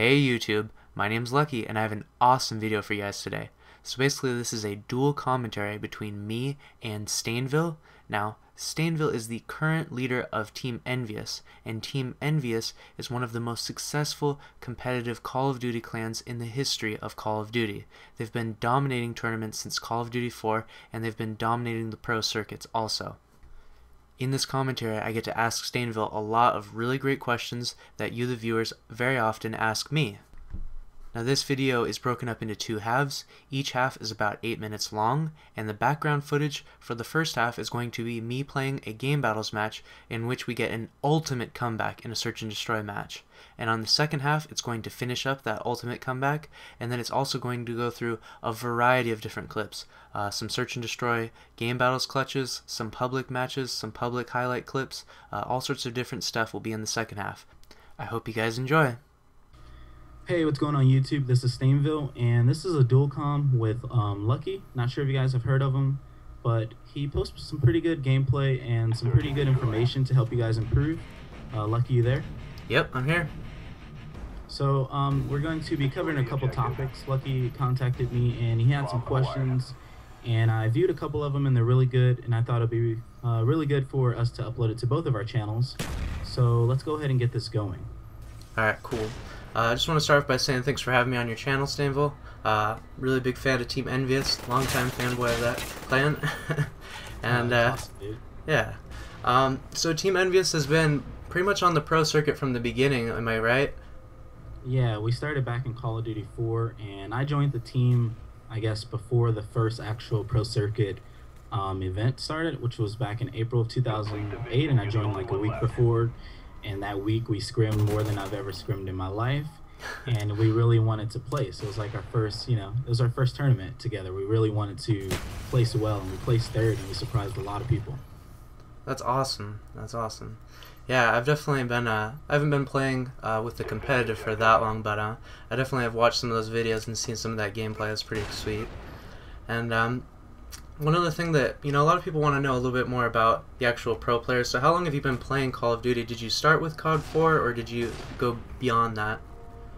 Hey YouTube, my name's LuCKyy and I have an awesome video for you guys today. So basically this is a dual commentary between me and StainVille. Now, StainVille is the current leader of Team Envious, and Team Envious is one of the most successful competitive Call of Duty clans in the history of Call of Duty. They've been dominating tournaments since Call of Duty 4, and they've been dominating the pro circuits also. In this commentary, I get to ask StainVille a lot of really great questions that you, the viewers, very often ask me. Now this video is broken up into two halves. Each half is about 8 minutes long, and the background footage for the first half is going to be me playing a game battles match in which we get an ultimate comeback in a search and destroy match. And on the second half, it's going to finish up that ultimate comeback, and then it's also going to go through a variety of different clips. Some search and destroy game battles clutches, some public matches, some public highlight clips, all sorts of different stuff will be in the second half. I hope you guys enjoy. Hey, what's going on YouTube? This is StainVille, and this is a dual com with LuCKyy. Not sure if you guys have heard of him, but he posts some pretty good gameplay and some pretty good information to help you guys improve. LuCKyy, you there? Yep, I'm here. So we're going to be covering a couple topics. LuCKyy contacted me and he had some questions, and I viewed a couple of them and they're really good, and I thought it'd be really good for us to upload it to both of our channels. So let's go ahead and get this going. Alright, cool. I just want to start off by saying thanks for having me on your channel, StainVille. Really big fan of Team Envious, longtime fanboy of that clan. And awesome, dude. yeah. So Team Envious has been pretty much on the pro circuit from the beginning, am I right? Yeah, we started back in Call of Duty 4, and I joined the team, I guess, before the first actual pro circuit event started, which was back in April of 2008, and I joined like a week before. And that week we scrimmed more than I've ever scrimmed in my life, and we really wanted to place. It was like our first, it was our first tournament together. We really wanted to place well, and we placed third, and we surprised a lot of people. That's awesome. That's awesome. Yeah, I've definitely been, I haven't been playing with the competitive for that long, but I definitely have watched some of those videos and seen some of that gameplay. It's pretty sweet. And one other thing that, a lot of people want to know a little bit more about the actual pro players. So how long have you been playing Call of Duty? Did you start with COD 4 or did you go beyond that?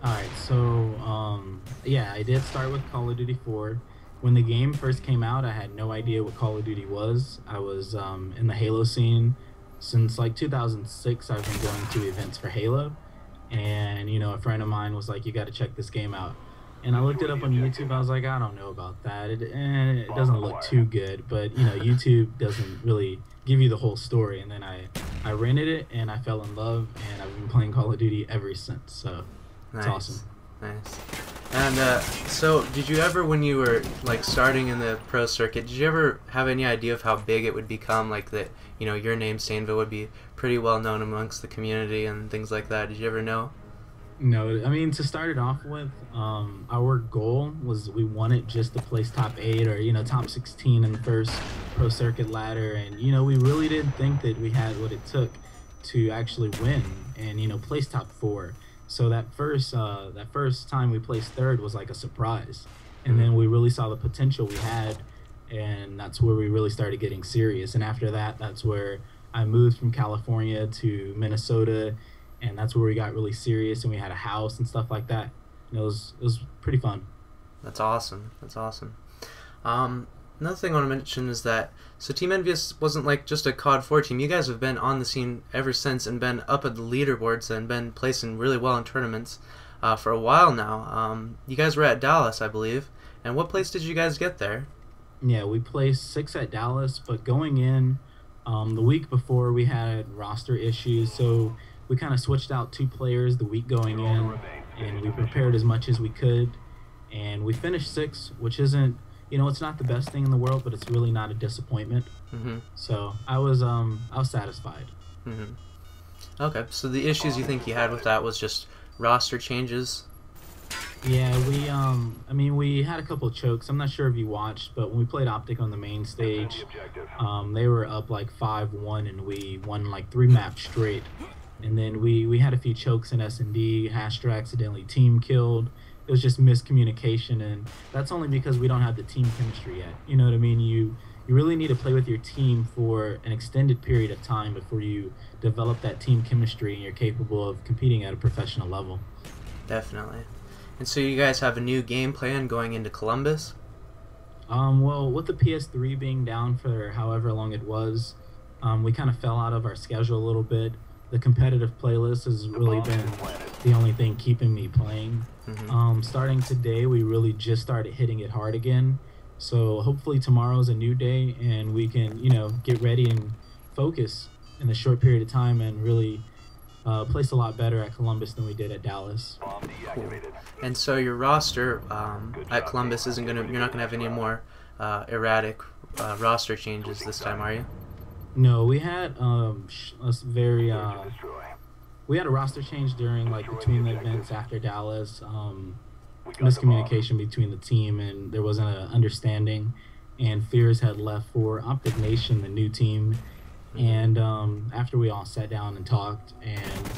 Alright, so, yeah, I did start with Call of Duty 4. When the game first came out, I had no idea what Call of Duty was. I was in the Halo scene. Since like 2006, I've been going to events for Halo. And, a friend of mine was like, you got to check this game out. And I looked it up on YouTube. I was like, I don't know about that. It doesn't look too good. But, YouTube doesn't really give you the whole story. And then I rented it, and I fell in love, and I've been playing Call of Duty ever since. So, it's awesome. Nice. And so, did you ever, when you were, like, starting in the pro circuit, did you ever have any idea of how big it would become? Like, that, your name, StainVille, would be pretty well known amongst the community and things like that. Did you ever know? No, I mean, to start it off with, our goal was we wanted just to place top 8 or, top 16 in the first pro circuit ladder. And, we really didn't think that we had what it took to actually win and, place top 4. So that first time we placed third was like a surprise. And then we really saw the potential we had, and that's where we really started getting serious. And after that, that's where I moved from California to Minnesota. And that's where we got really serious, and we had a house and stuff like that. And it was pretty fun. That's awesome. That's awesome. Another thing I want to mention is that, so Team Envious wasn't like just a COD 4 team. You guys have been on the scene ever since and been up at the leaderboards and been placing really well in tournaments for a while now. You guys were at Dallas, I believe. And what place did you guys get there? Yeah, we placed 6th at Dallas, but going in the week before we had roster issues, so we kind of switched out 2 players the week going in, and we prepared as much as we could, and we finished 6th, which isn't, it's not the best thing in the world, but it's really not a disappointment. So I was satisfied. Okay, so the issues you think you had with that was just roster changes? Yeah, we had a couple of chokes. I'm not sure if you watched, but when we played Optic on the main stage, they were up like 5-1, and we won like 3 maps straight. And then we had a few chokes in S&D. Hastra accidentally team killed. It was just miscommunication, and that's only because we don't have the team chemistry yet. You know what I mean? You really need to play with your team for an extended period of time before you develop that team chemistry and you're capable of competing at a professional level. Definitely. And so you guys have a new game plan going into Columbus? Well, with the PS3 being down for however long it was, we kind of fell out of our schedule a little bit. The competitive playlist has really been the only thing keeping me playing. Starting today, we really just started hitting it hard again. So hopefully tomorrow's a new day and we can, get ready and focus in a short period of time and really place a lot better at Columbus than we did at Dallas. Cool. And so your roster at Columbus isn't gonna. You're not gonna have any more erratic roster changes this time, are you? No, we had we had a roster change during between the events after Dallas. Miscommunication between the team and there wasn't an understanding, and Fears had left for Optic Nation, the new team. And after we all sat down and talked, and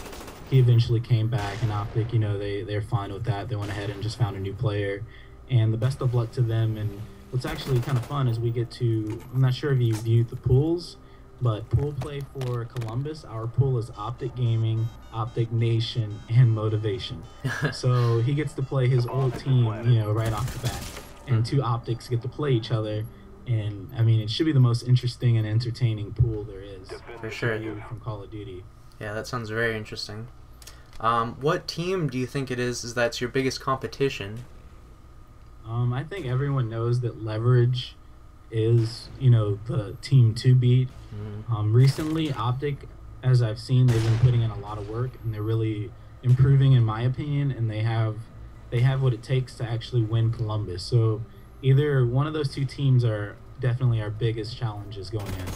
he eventually came back, and Optic, they're fine with that. They went ahead and just found a new player, and the best of luck to them. And what's actually kind of fun is we get to, I'm not sure if you viewed the pools, but pool play for Columbus, our pool is Optic Gaming, Optic Nation, and Motivation. So he gets to play his old team, right off the bat, and two Optics get to play each other. And I mean, it should be the most interesting and entertaining pool there is. For sure. From Call of Duty. Yeah, that sounds very interesting. What team do you think it is that's your biggest competition? I think everyone knows that Leverage is, the team to beat. Recently, Optic, as I've seen, they've been putting in a lot of work, and they're really improving, in my opinion, and they have what it takes to actually win Columbus. So either one of those two teams are definitely our biggest challenges going in.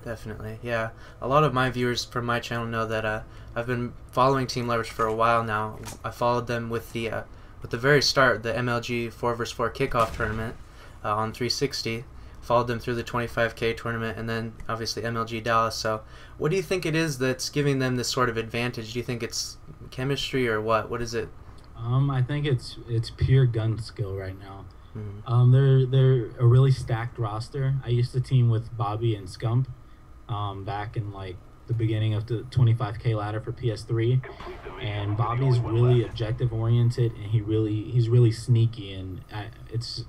Definitely, yeah. A lot of my viewers from my channel know that I've been following Team Leverage for a while now. I followed them with the very start, the MLG 4vs4 kickoff tournament on 360. Followed them through the 25K tournament, and then obviously MLG Dallas. So what do you think it is that's giving them this sort of advantage? Do you think it's chemistry or what? What is it? I think it's pure gun skill right now. They're a really stacked roster. I used to team with Bobby and Scump back in the beginning of the 25K ladder for PS3, and Bobby's really objective oriented, and he's really sneaky, and it's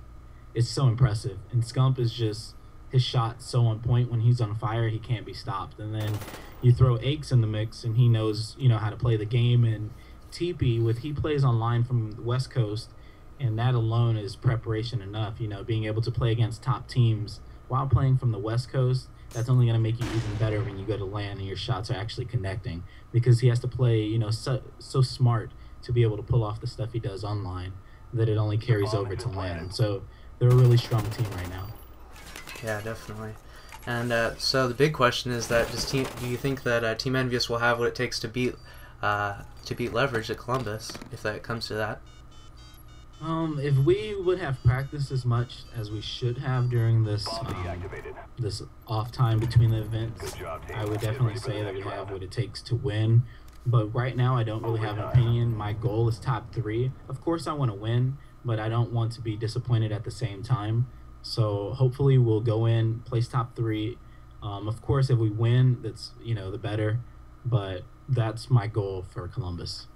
so impressive. And Scump is just, his shot's so on point. When he's on fire, he can't be stopped. And then you throw Aches in the mix, and he knows how to play the game. And TP, he plays online from the West Coast, and that alone is preparation enough. Being able to play against top teams while playing from the West Coast, that's only going to make you even better when you go to LAN and your shots are actually connecting, because he has to play so smart to be able to pull off the stuff he does online that it only carries over to LAN. So they're a really strong team right now. Yeah, definitely. And so the big question is that do you think that Team Envious will have what it takes to beat Leverage at Columbus, if that comes to that? If we would have practiced as much as we should have during this this off time between the events, I would definitely say that we have what it takes to win. But right now, I don't really have an opinion. My goal is top 3. Of course, I want to win, but I don't want to be disappointed at the same time. So hopefully we'll go in, place top 3. Of course, if we win, that's the better. But that's my goal for Columbus.